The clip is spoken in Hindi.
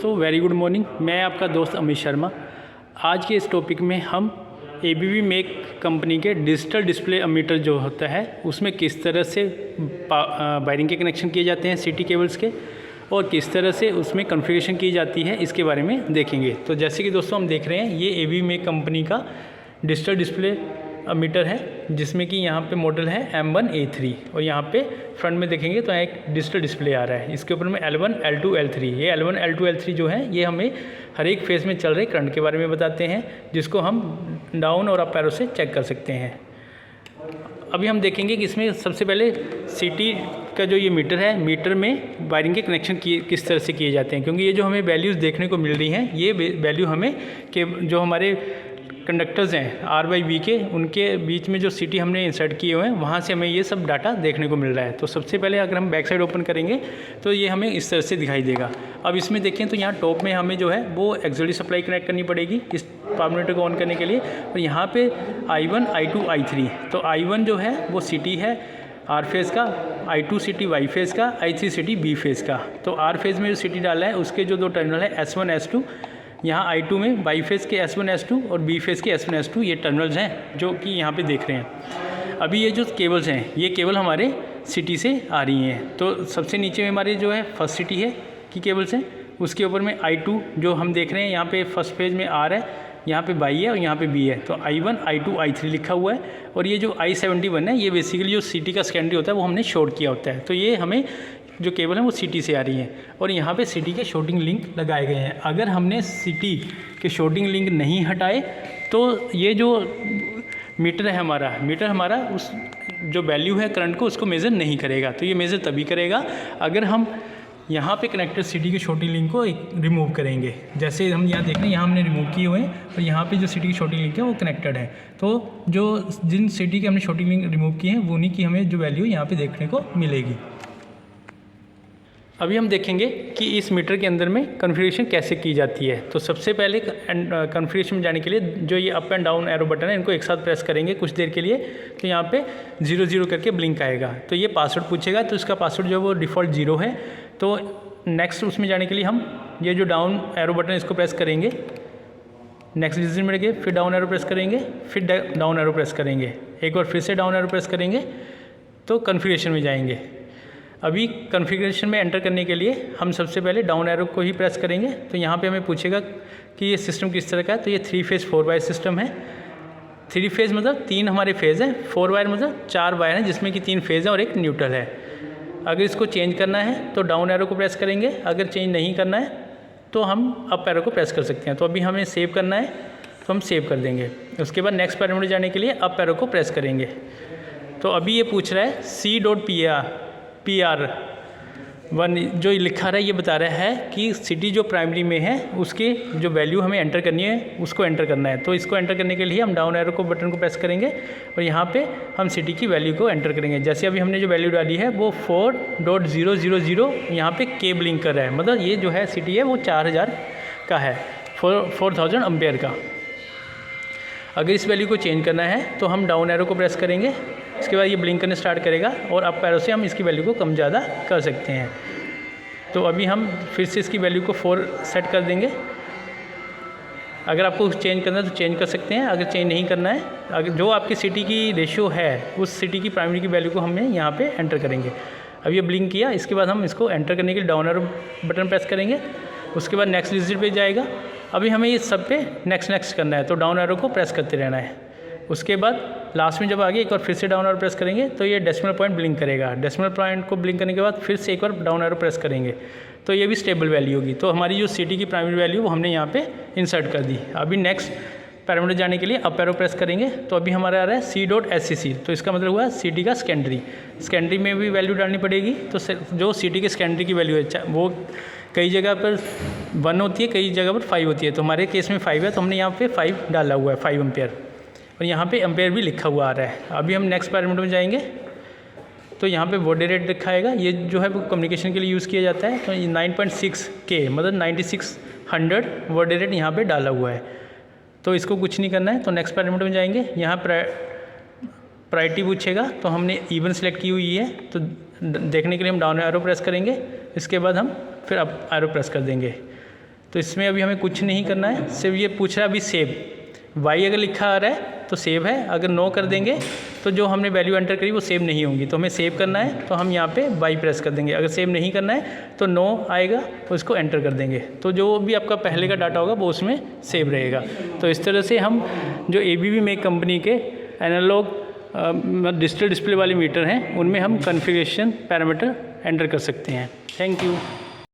दोस्तों, वेरी गुड मॉर्निंग। मैं आपका दोस्त अमित शर्मा। आज के इस टॉपिक में हम एबीबी मेक कंपनी के डिजिटल डिस्प्ले अमीटर जो होता है उसमें किस तरह से वायरिंग के कनेक्शन किए जाते हैं सिटी केबल्स के, और किस तरह से उसमें कॉन्फ़िगरेशन की जाती है, इसके बारे में देखेंगे। तो जैसे कि दोस्तों हम देख रहे हैं, ये एबीबी मेक कंपनी का डिजिटल डिस्प्ले मीटर है, जिसमें कि यहाँ पे मॉडल है M1A3 और यहाँ पे फ्रंट में देखेंगे तो एक डिजिटल डिस्प्ले आ रहा है। इसके ऊपर में L1, L2, L3, ये L1, L2, L3 जो है ये हमें हर एक फेज़ में चल रहे करंट के बारे में बताते हैं, जिसको हम डाउन और अप एरो से चेक कर सकते हैं। अभी हम देखेंगे कि इसमें सबसे पहले सिटी का जो ये मीटर है, मीटर में वायरिंग के कनेक्शन किस तरह से किए जाते हैं, क्योंकि ये जो हमें वैल्यूज़ देखने को मिल रही हैं, ये वैल्यू हमें के जो हमारे कंडक्टर्स हैं R/V के, उनके बीच में जो सिटी हमने इंसर्ट किए हुए हैं, वहाँ से हमें ये सब डाटा देखने को मिल रहा है। तो सबसे पहले अगर हम बैक साइड ओपन करेंगे तो ये हमें इस तरह से दिखाई देगा। अब इसमें देखें तो यहाँ टॉप में हमें जो है वो एक्सिलरी सप्लाई कनेक्ट करनी पड़ेगी इस पावर मीटर को ऑन करने के लिए, और यहाँ पे I1, I2, I3। तो I1 जो है वो सिटी है R फेज़ का, I2 सिटी Y फेज़ का, I3 सिटी B फेज़ का। तो R फेज़ में जो सिटी डाला है उसके जो दो टर्मिनल है S1, S2, यहाँ I2 में Y फेज़ के S1, S2 और B फेज़ के S1, S2 ये टर्मिनल्स हैं जो कि यहाँ पे देख रहे हैं। अभी ये जो केबल्स हैं, ये केबल हमारे सिटी से आ रही हैं। तो सबसे नीचे में हमारे जो है फर्स्ट सिटी है की केबल्स हैं, उसके ऊपर में I2 जो हम देख रहे हैं, यहाँ पे फर्स्ट फेज में R है, यहाँ पे Y है और यहाँ पे B है। तो I1, I2, I3 लिखा हुआ है, और ये जो I71 है ये बेसिकली जो सिटी का सेकेंडरी होता है वो हमने शॉर्ट किया होता है। तो ये हमें जो केबल है वो सिटी से आ रही है, और यहाँ पे सिटी के शॉर्टिंग लिंक लगाए गए हैं। अगर हमने सिटी के शॉर्टिंग लिंक नहीं हटाए तो ये जो मीटर है हमारा उस जो वैल्यू है करंट को उसको मेज़र नहीं करेगा। तो ये मेज़र तभी करेगा अगर हम यहाँ पे कनेक्टेड सिटी के शॉर्टिंग लिंक को रिमूव करेंगे। जैसे हम यहाँ देख रहे हैं, यहाँ हमने रिमूव किए हुए हैं और यहाँ पे जो सिटी की शॉर्टिंग लिंक है वो कनेक्टेड है। तो जो जिन सिटी के हमने शॉर्टिंग लिंक रिमूव किए हैं वो उन्हीं की हमें जो वैल्यू यहाँ पे देखने को मिलेगी। अभी हम देखेंगे कि इस मीटर के अंदर में कॉन्फ़िगरेशन कैसे की जाती है। तो सबसे पहले कॉन्फ़िगरेशन में जाने के लिए जो ये up and down arrow button है, इनको एक साथ प्रेस करेंगे कुछ देर के लिए, तो यहाँ पे 0 करके ब्लिंक आएगा। तो ये पासवर्ड पूछेगा, तो इसका पासवर्ड जो है वो डिफ़ॉल्ट 0 है। तो नेक्स्ट उसमें जाने के लिए हम ये जो डाउन एरो बटन इसको प्रेस करेंगे, नेक्स्ट डिजिट में गए, फिर डाउन एरो प्रेस करेंगे, फिर डाउन एरो प्रेस करेंगे, एक बार फिर से डाउन एरो प्रेस करेंगे तो कॉन्फ़िगरेशन में जाएंगे। अभी कॉन्फ़िगरेशन में एंटर करने के लिए हम सबसे पहले डाउन एरो को ही प्रेस करेंगे। तो यहाँ पे हमें पूछेगा कि ये सिस्टम किस तरह का है। तो ये 3 फेज़ 4 वायर सिस्टम है। 3 फेज़ मतलब 3 हमारे फेज़ हैं, 4 वायर मतलब 4 वायर हैं, जिसमें कि 3 फेज़ हैं और एक न्यूट्रल है। अगर इसको चेंज करना है तो डाउन एरो को प्रेस करेंगे, अगर चेंज नहीं करना है तो हम अप एरो को प्रेस कर सकते हैं। तो अभी हमें सेव करना है तो हम सेव कर देंगे। उसके बाद नेक्स्ट पैरामीटर जाने के लिए अप एरो को प्रेस करेंगे। तो अभी ये पूछ रहा है C.PR1 जो लिखा रहा है, ये बता रहा है कि सिटी जो प्राइमरी में है उसकी जो वैल्यू हमें एंटर करनी है उसको एंटर करना है। तो इसको एंटर करने के लिए हम डाउन एरो को बटन को प्रेस करेंगे और यहाँ पे हम सिटी की वैल्यू को एंटर करेंगे। जैसे अभी हमने जो वैल्यू डाली है वो 4.000 यहाँ पे के ब्लिंक कर रहा है, मतलब ये जो है सिटी है वो 4000 का है, 4000 एम्पेयर का। अगर इस वैल्यू को चेंज करना है तो हम डाउन एरो को प्रेस करेंगे, इसके बाद ये ब्लिंक करने स्टार्ट करेगा और अप एरो से हम इसकी वैल्यू को कम ज़्यादा कर सकते हैं। तो अभी हम फिर से इसकी वैल्यू को 4 सेट कर देंगे। अगर आपको चेंज करना है तो चेंज कर सकते हैं, अगर चेंज नहीं करना है, अगर जो आपकी सिटी की रेशियो है उस सिटी की प्राइमरी की वैल्यू को हमें यहाँ पे एंटर करेंगे। अब ये ब्लिंक किया, इसके बाद हम इसको एंटर करने के लिए डाउन एरो बटन प्रेस करेंगे, उसके बाद नेक्स्ट डिजिट पे जाएगा। अभी हमें ये सब पे नेक्स्ट करना है, तो डाउन एरो को प्रेस करते रहना है। उसके बाद लास्ट में जब आगे एक बार फिर से डाउन एरो प्रेस करेंगे तो ये डेसिमल पॉइंट ब्लिंक करेगा। डेसिमल पॉइंट को ब्लिंक करने के बाद फिर से एक बार डाउन एरो प्रेस करेंगे तो ये भी स्टेबल वैल्यू होगी। तो हमारी जो सिटी की प्राइमरी वैल्यू वो हमने यहाँ पे इंसर्ट कर दी। अभी नेक्स्ट पैरामीटर जाने के लिए अप एरो प्रेस करेंगे, तो अभी हमारा आ रहा है C.SCC, तो इसका मतलब हुआ सिटी का सेकेंडरी में भी वैल्यू डालनी पड़ेगी। तो जो सिटी के सेकेंडरी की वैल्यू है वो कई जगह पर 1 होती है, कई जगह पर 5 होती है। तो हमारे केस में 5 है, तो हमने यहाँ पे 5 डाला हुआ है, 5 एम्पेयर, और यहाँ पे एम्पेयर भी लिखा हुआ आ रहा है। अभी हम नेक्स्ट पैरामीटर में जाएंगे तो यहाँ पे बॉडी रेट लिखा आएगा, ये जो है वो कम्युनिकेशन के लिए यूज़ किया जाता है। तो 9.6 K मतलब 9600 बॉडी रेट यहाँ पे डाला हुआ है। तो इसको कुछ नहीं करना है। तो नेक्स्ट पैरामीटर में जाएंगे, यहाँ प्रायोरिटी पूछेगा, तो हमने इवन सेलेक्ट की हुई है, तो देखने के लिए हम डाउन एरो प्रेस करेंगे, इसके बाद हम फिर अप एरो प्रेस कर देंगे। तो इसमें अभी हमें कुछ नहीं करना है, सिर्फ ये पूछ रहा है अभी सेव। वाई अगर लिखा आ रहा है तो सेव है, अगर नो कर देंगे तो जो हमने वैल्यू एंटर करी वो सेव नहीं होंगी। तो हमें सेव करना है तो हम यहाँ पे वाई प्रेस कर देंगे, अगर सेव नहीं करना है तो नो आएगा तो इसको एंटर कर देंगे। तो जो भी आपका पहले का डाटा होगा वो उसमें सेव रहेगा। तो इस तरह से हम जो ABB मेक कंपनी के एनालॉग डिजिटल डिस्प्ले वाले मीटर हैं उनमें हम कॉन्फ़िगरेशन पैरामीटर एंटर कर सकते हैं। Thank you.